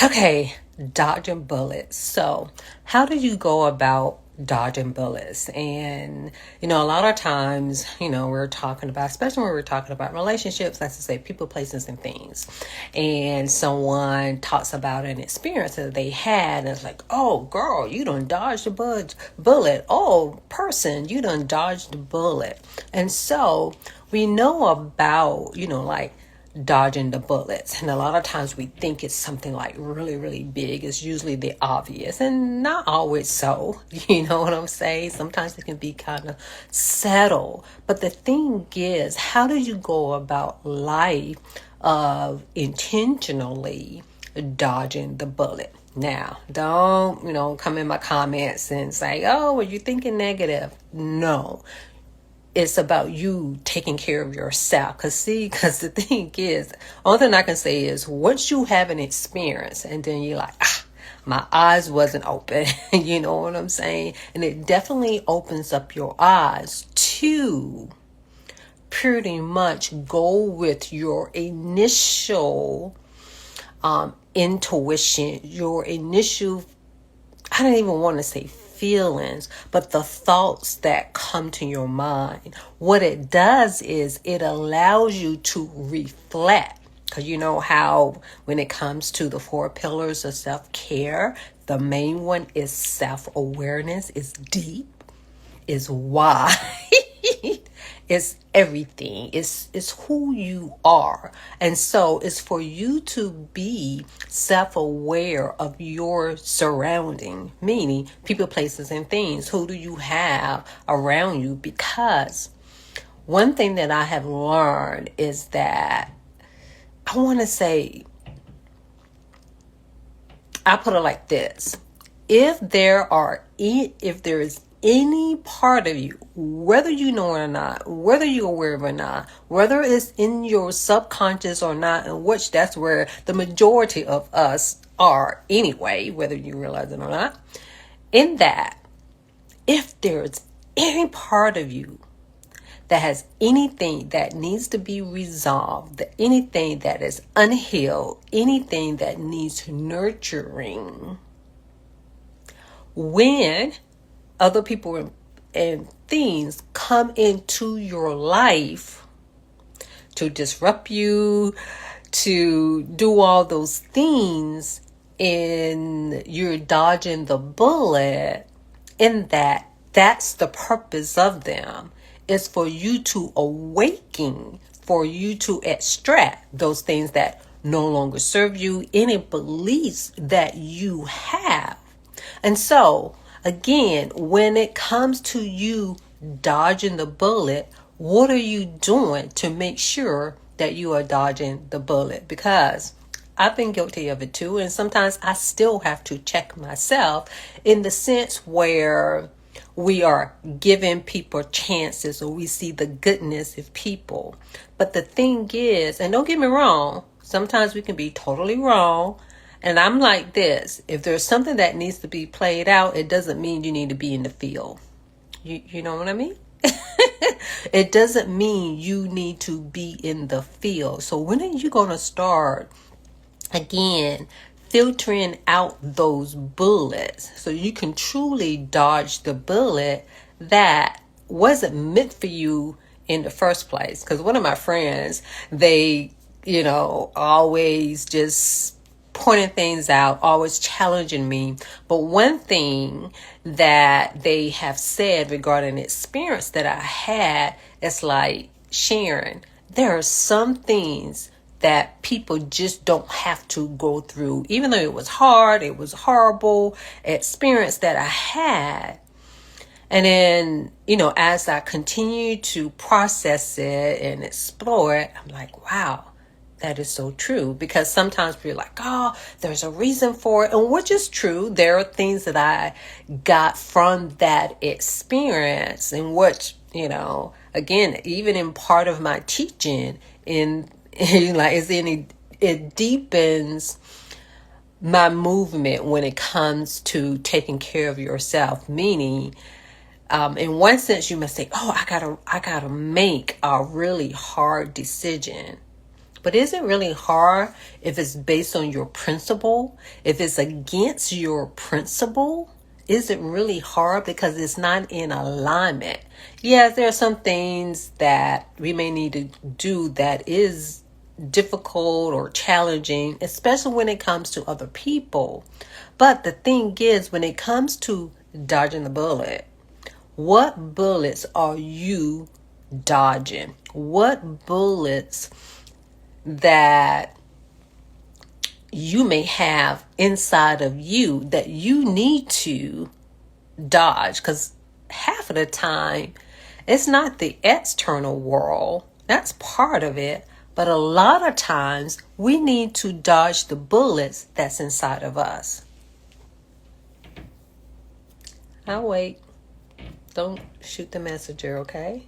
Okay, dodging bullets. So, how do you go about dodging bullets? And, a lot of times, we're talking about, especially when we're talking about relationships, let's just say people, places, and things. And someone talks about an experience that they had, and it's like, oh, girl, you done dodged the bullet. Oh, person, you done dodged the bullet. And so, we know about, like, dodging the bullets. And a lot of times we think it's something like really, really big. It's usually the obvious and not always so. You know what I'm saying? Sometimes it can be kind of subtle. But the thing is, how do you go about life of intentionally dodging the bullet? Now, don't, come in my comments and say, oh, well, you're thinking negative. No, it's about you taking care of yourself. Because the thing is, only thing I can say is once you have an experience and then you're like, my eyes wasn't open. You know what I'm saying? And it definitely opens up your eyes to pretty much go with your initial intuition, your initial, I don't even want to say feelings, but the thoughts that come to your mind. What it does is it allows you to reflect. Because you know how when it comes to the 4 pillars of self-care, the main one is self-awareness, is deep, is why. It's everything. It's who you are. And so it's for you to be self-aware of your surrounding, meaning people, places, and things. Who do you have around you? Because one thing that I have learned is that I want to say, I put it like this. If there is any part of you, whether you know it or not, whether you're aware of it or not, whether it's in your subconscious or not, and which that's where the majority of us are anyway, whether you realize it or not, in that, if there's any part of you that has anything that needs to be resolved, anything that is unhealed, anything that needs nurturing, when other people and things come into your life to disrupt you, to do all those things, and you're dodging the bullet, in that's the purpose of them, is for you to awaken, for you to extract those things that no longer serve you, any beliefs that you have. And so, again, when it comes to you dodging the bullet, what are you doing to make sure that you are dodging the bullet? Because I've been guilty of it too. And sometimes I still have to check myself in the sense where we are giving people chances or we see the goodness of people. But the thing is, and don't get me wrong, sometimes we can be totally wrong. And I'm like this, if there's something that needs to be played out, it doesn't mean you need to be in the field. You know what I mean? It doesn't mean you need to be in the field. So when are you going to start, again, filtering out those bullets so you can truly dodge the bullet that wasn't meant for you in the first place? Because one of my friends, they, always just pointing things out, always challenging me. But one thing that they have said regarding the experience that I had is like, Sharon, there are some things that people just don't have to go through. Even though it was hard, it was a horrible experience that I had. And then, as I continue to process it and explore it, I'm like, wow, that is so true. Because sometimes we're like, oh, there's a reason for it. And which is true. There are things that I got from that experience, in which, again, even in part of my teaching, it deepens my movement when it comes to taking care of yourself. Meaning, in one sense, you must say, oh, I gotta make a really hard decision. But is it really hard if it's based on your principle? If it's against your principle? Is it really hard because it's not in alignment? Yes, there are some things that we may need to do that is difficult or challenging, especially when it comes to other people. But the thing is, when it comes to dodging the bullet, what bullets are you dodging? What bullets that you may have inside of you that you need to dodge? Because half of the time, it's not the external world. That's part of it. But a lot of times, we need to dodge the bullets that's inside of us. I'll wait. Don't shoot the messenger, okay?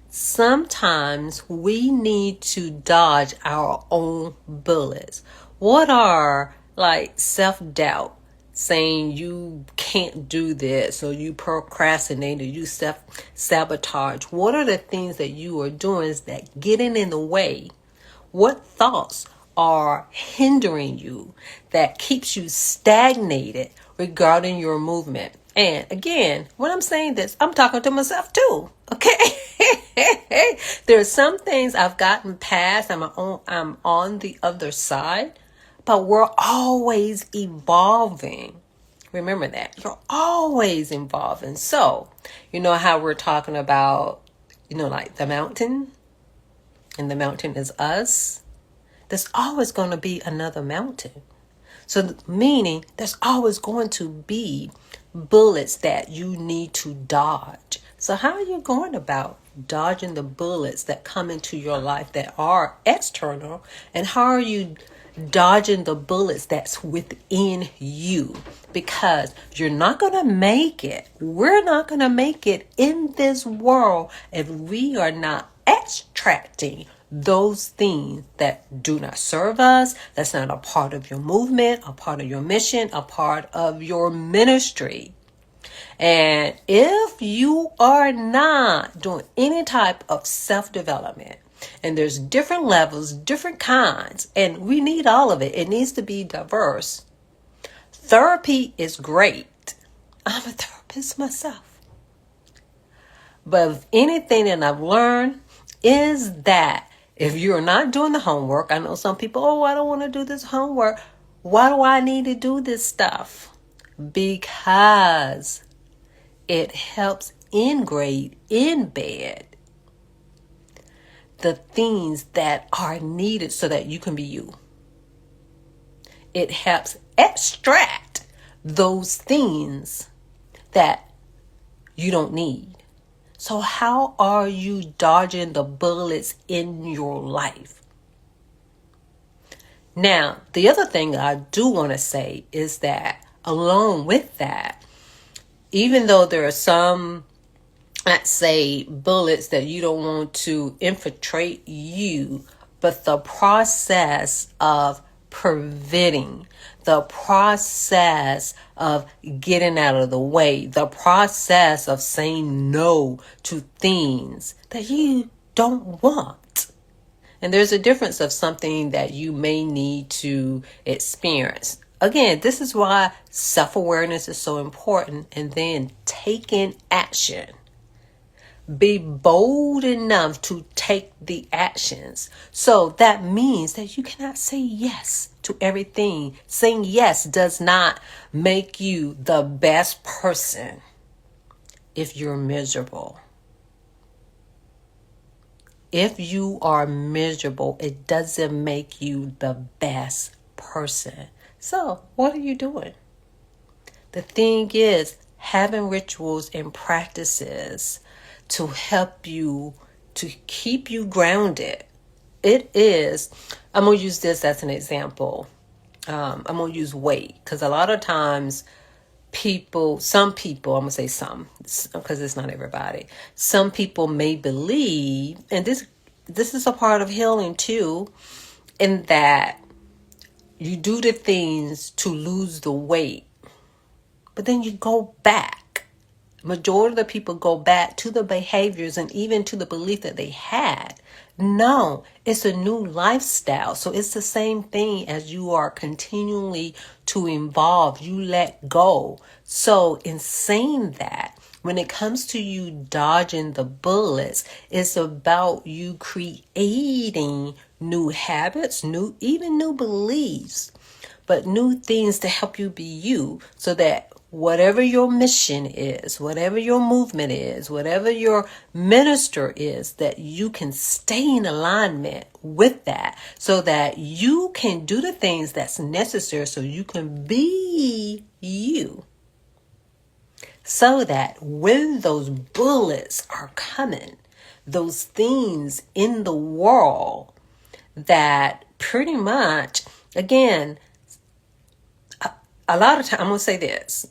Sometimes we need to dodge our own bullets. What are like self-doubt, saying you can't do this, or you procrastinate, or you self-sabotage? What are the things that you are doing that getting in the way? What thoughts are hindering you that keeps you stagnated regarding your movement? And again, when I'm saying this, I'm talking to myself too. Okay. There's some things I've gotten past. I'm on the other side, but we're always evolving. Remember that. You're always evolving. So, you know how we're talking about, like the mountain, and the mountain is us. There's always going to be another mountain. So meaning there's always going to be bullets that you need to dodge. So how are you going about dodging the bullets that come into your life that are external? And how are you dodging the bullets that's within you? Because you're not going to make it. We're not going to make it in this world if we are not extracting those things that do not serve us, that's not a part of your movement, a part of your mission, a part of your ministry. And if you are not doing any type of self-development, and there's different levels, different kinds, and we need all of it. It needs to be diverse. Therapy is great. I'm a therapist myself. But if anything that I've learned is that if you're not doing the homework, I know some people, I don't want to do this homework. Why do I need to do this stuff? Because it helps embed the things that are needed so that you can be you. It helps extract those things that you don't need. So how are you dodging the bullets in your life? Now, the other thing I do want to say is that along with that, even though there are some, let's say, bullets that you don't want to infiltrate you, but the process of preventing, the process of getting out of the way, the process of saying no to things that you don't want. And there's a difference of something that you may need to experience. Again, this is why self-awareness is so important, and then taking action. Be bold enough to take the actions. So that means that you cannot say yes to everything. Saying yes does not make you the best person if you're miserable. If you are miserable, it doesn't make you the best person. So what are you doing? The thing is, having rituals and practices to help you, to keep you grounded. It is, I'm going to use this as an example. I'm going to use weight, because a lot of times some people, I'm going to say some, because it's not everybody. Some people may believe, and this is a part of healing too, in that you do the things to lose the weight, but then you go back. Majority of the people go back to the behaviors and even to the belief that they had No, it's a new lifestyle. So it's the same thing as you are continually to evolve. You let go. So in saying that, when it comes to you dodging the bullets, it's about you creating new habits, even new beliefs, but new things to help you be you, so that whatever your mission is, whatever your movement is, whatever your minister is, that you can stay in alignment with that, so that you can do the things that's necessary so you can be you. So that when those bullets are coming, those things in the world that pretty much, again, a lot of time, I'm going to say this,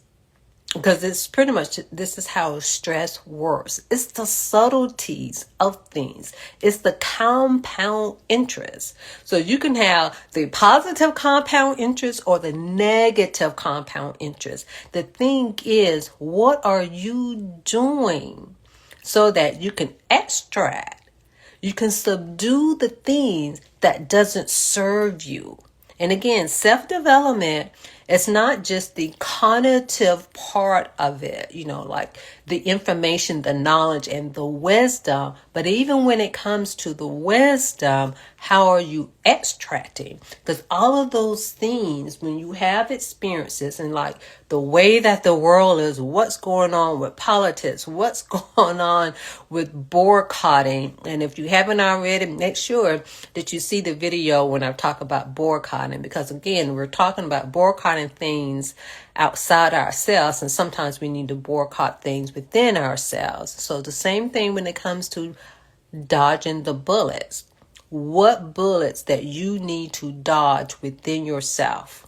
because it's pretty much, this is how stress works. It's the subtleties of things. It's the compound interest. So you can have the positive compound interest or the negative compound interest. The thing is, what are you doing so that you can extract, you can subdue the things that doesn't serve you? And again, self-development, it's not just the cognitive part of it, like the information, the knowledge, and the wisdom. But even when it comes to the wisdom, how are you extracting? Because all of those things, when you have experiences and like the way that the world is, what's going on with politics, what's going on with boycotting. And if you haven't already, make sure that you see the video when I talk about boycotting, because again, we're talking about boycotting things outside ourselves, and sometimes we need to boycott things within ourselves. So the same thing when it comes to dodging the bullets. What bullets that you need to dodge within yourself?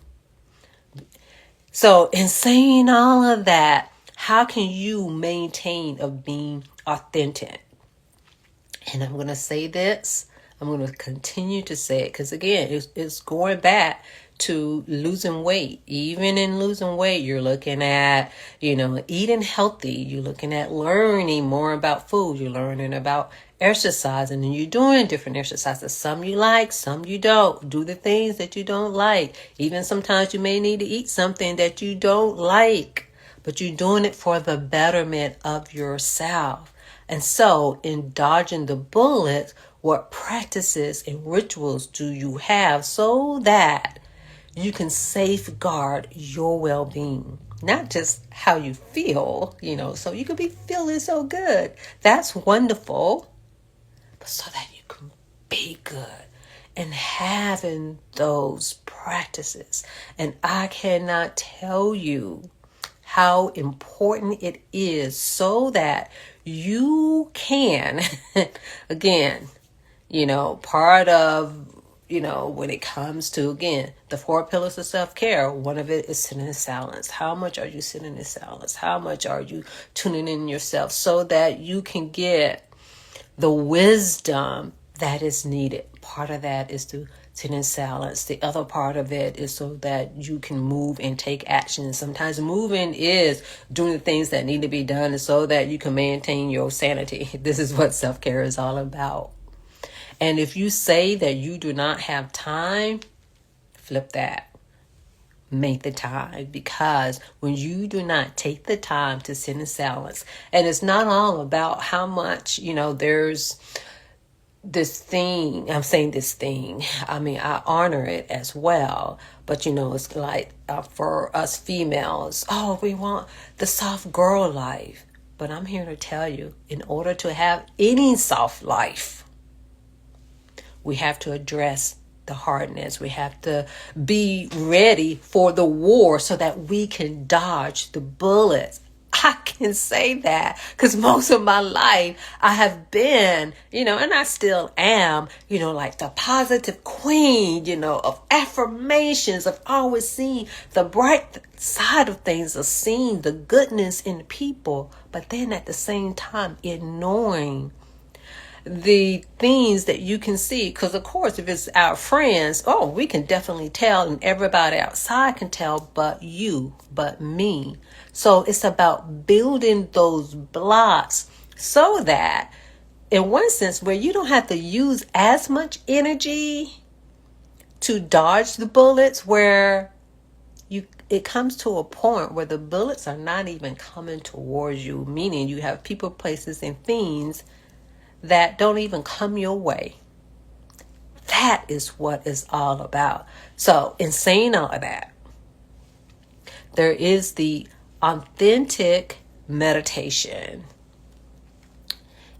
So in saying all of that, how can you maintain of being authentic? And I'm going to say this. I'm going to continue to say it, because again, it's going back to losing weight. Even in losing weight, you're looking at, eating healthy. You're looking at learning more about food. You're learning about exercising, and you're doing different exercises. Some you like, some you don't. Do the things that you don't like. Even sometimes you may need to eat something that you don't like, but you're doing it for the betterment of yourself. And so in dodging the bullets, what practices and rituals do you have so that you can safeguard your well-being? Not just how you feel, so you could be feeling so good. That's wonderful. But so that you can be good and having those practices. And I cannot tell you how important it is so that you can, again, part of, when it comes to, again, the 4 pillars of self-care, one of it is sitting in silence. How much are you sitting in silence? How much are you tuning in yourself so that you can get the wisdom that is needed? Part of that is to sit in silence. The other part of it is so that you can move and take action. Sometimes moving is doing the things that need to be done so that you can maintain your sanity. This is what self-care is all about. And if you say that you do not have time, flip that. Make the time, because when you do not take the time to sit in silence, and it's not all about how much, there's this thing, I'm saying this thing, I honor it as well, but it's like for us females, we want the soft girl life. But I'm here to tell you, in order to have any soft life, we have to address the hardness. We have to be ready for the war so that we can dodge the bullets. I can say that because most of my life I have been, and I still am, like the positive queen, of affirmations, of always seeing the bright side of things, of seeing the goodness in people, but then at the same time ignoring the things that you can see. Because of course, if it's our friends, we can definitely tell, and everybody outside can tell, but me. So it's about building those blocks so that in one sense, where you don't have to use as much energy to dodge the bullets, where it comes to a point where the bullets are not even coming towards you, meaning you have people, places, and things that don't even come your way. That is what it's all about. So, in saying all of that, there is the authentic meditation.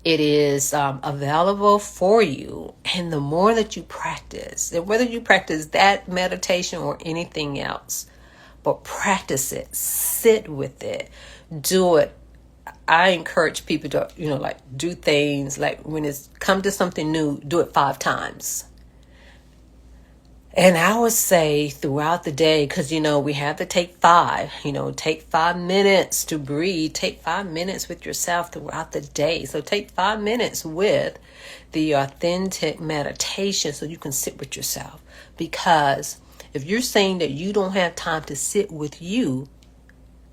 It is available for you. And the more that you practice, and whether you practice that meditation or anything else, but practice it, sit with it, do it. I encourage people to, like do things like when it's come to something new, do it 5 times. And I would say throughout the day, because, we have to take 5, take 5 minutes to breathe, take 5 minutes with yourself throughout the day. So take 5 minutes with the authentic meditation so you can sit with yourself. Because if you're saying that you don't have time to sit with you,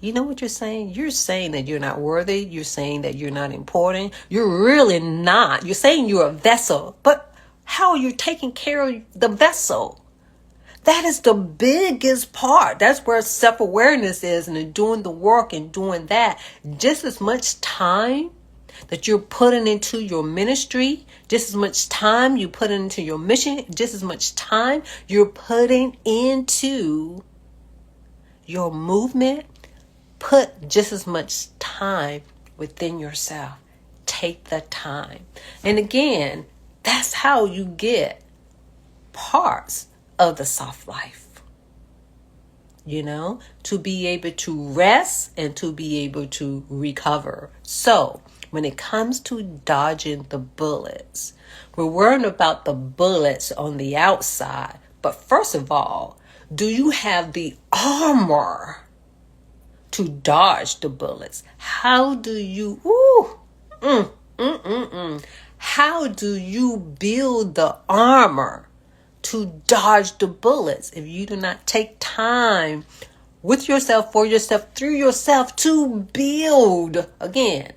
you know what you're saying? You're saying that you're not worthy. You're saying that you're not important. You're really not. You're saying you're a vessel. But how are you taking care of the vessel? That is the biggest part. That's where self-awareness is, and doing the work and doing that. Just as much time that you're putting into your ministry, just as much time you put into your mission, just as much time you're putting into your movement, put just as much time within yourself. Take the time. And again, that's how you get parts of the soft life, to be able to rest and to be able to recover. So when it comes to dodging the bullets, we're worrying about the bullets on the outside. But first of all, do you have the armor to dodge the bullets? How do you, how do you build the armor to dodge the bullets if you do not take time with yourself, for yourself, through yourself to build? Again,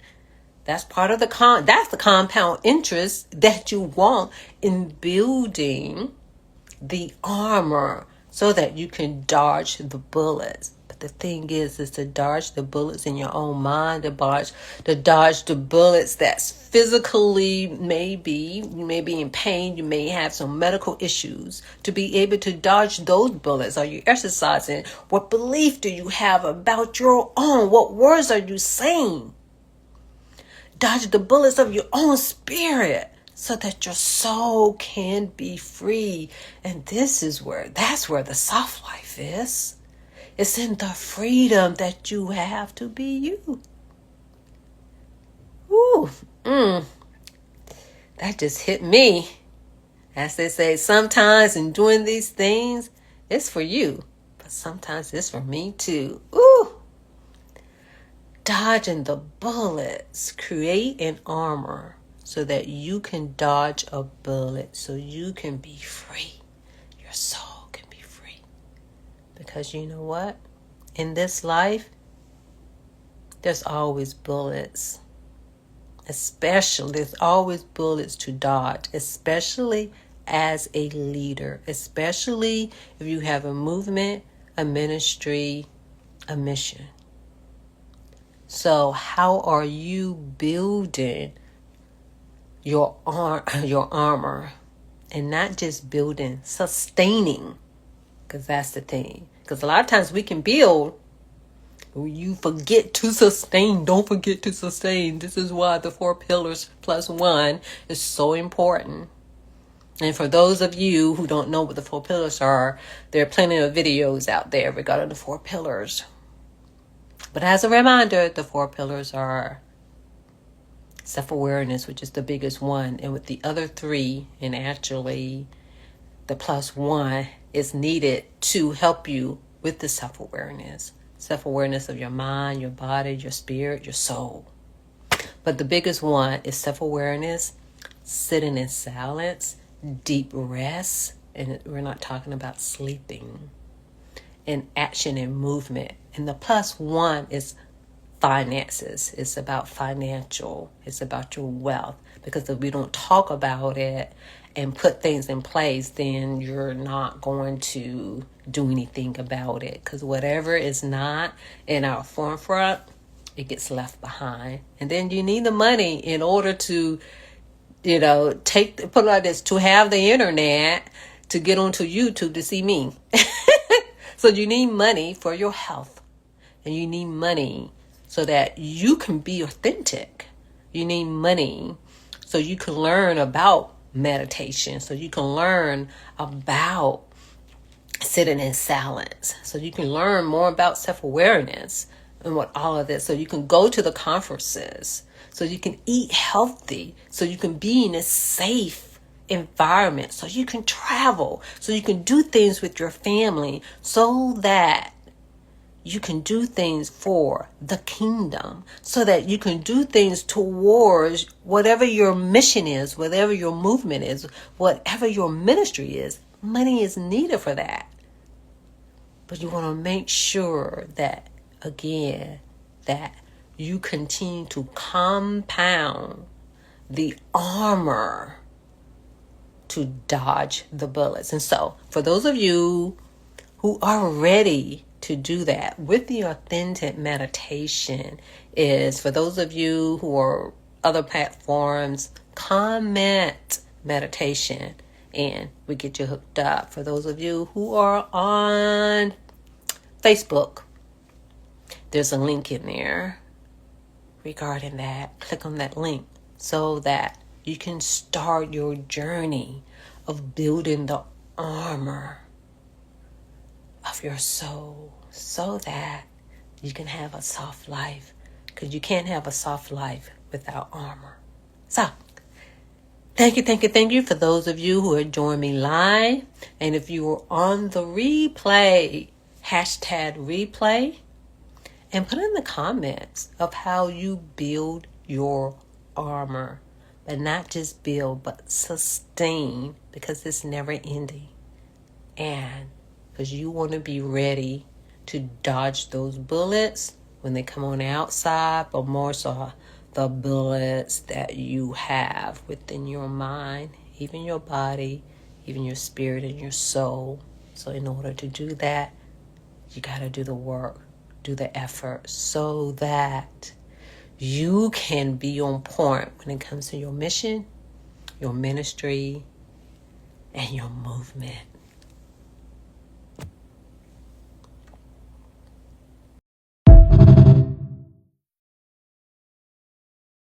that's part of that's the compound interest that you want in building the armor so that you can dodge the bullets. But the thing is to dodge the bullets in your own mind, to dodge the bullets that's physically, you may be in pain, you may have some medical issues. To be able to dodge those bullets, are you exercising? What belief do you have about your own? What words are you saying? Dodge the bullets of your own spirit, so that your soul can be free. And that's where the soft life is. It's in the freedom that you have to be you. Ooh, that just hit me. As they say, sometimes in doing these things, it's for you. But sometimes it's for me too. Ooh. Dodging the bullets. Create an armor so that you can dodge a bullet, so you can be free. Your soul can be free. Because you know what? In this life, there's always bullets. There's always bullets to dodge, especially as a leader, especially if you have a movement, a ministry, a mission. So how are you building your armor? And not just building, sustaining. Because that's the thing. Because a lot of times we can build, you forget to sustain. Don't forget to sustain. This is why the 4 pillars plus 1 is so important. And for those of you who don't know what the 4 pillars are, there are plenty of videos out there regarding the 4 pillars. But as a reminder, the 4 pillars are self-awareness, which is the biggest one. And with the other 3, and actually the plus 1 is needed to help you with the self-awareness. Self-awareness of your mind, your body, your spirit, your soul. But the biggest one is self-awareness, sitting in silence, deep rest, and we're not talking about sleeping, and action and movement. And the plus 1 is finances. It's about financial. It's about your wealth. Because if we don't talk about it and put things in place, then you're not going to do anything about it. Because whatever is not in our forefront, it gets left behind. And then you need the money in order to, put it like this, to have the internet, to get onto YouTube to see me. So you need money for your health. And you need money so that you can be authentic. You need money so you can learn about meditation. So you can learn about sitting in silence. So you can learn more about self-awareness and what all of this. So you can go to the conferences. So you can eat healthy. So you can be in a safe environment. So you can travel. So you can do things with your family. So that you can do things for the kingdom. So that you can do things towards whatever your mission is, whatever your movement is, whatever your ministry is. Money is needed for that. But you want to make sure that, again, that you continue to compound the armor to dodge the bullets. And so, for those of you who are ready to do that with the authentic meditation, is for those of you who are other platforms, comment meditation and we get you hooked up. For those of you who are on Facebook, there's a link in there regarding that. Click on that link so that you can start your journey of building the armor of your soul so that you can have a soft life. Because you can't have a soft life without armor. So, thank you for those of you who are joining me live. And if you are on the replay, #replay, and put in the comments of how you build your armor. But not just build, but sustain, because it's never ending. And because you want to be ready to dodge those bullets when they come on the outside, but more so the bullets that you have within your mind, even your body, even your spirit and your soul. So in order to do that, you got to do the work, do the effort, so that you can be on point when it comes to your mission, your ministry, and your movement.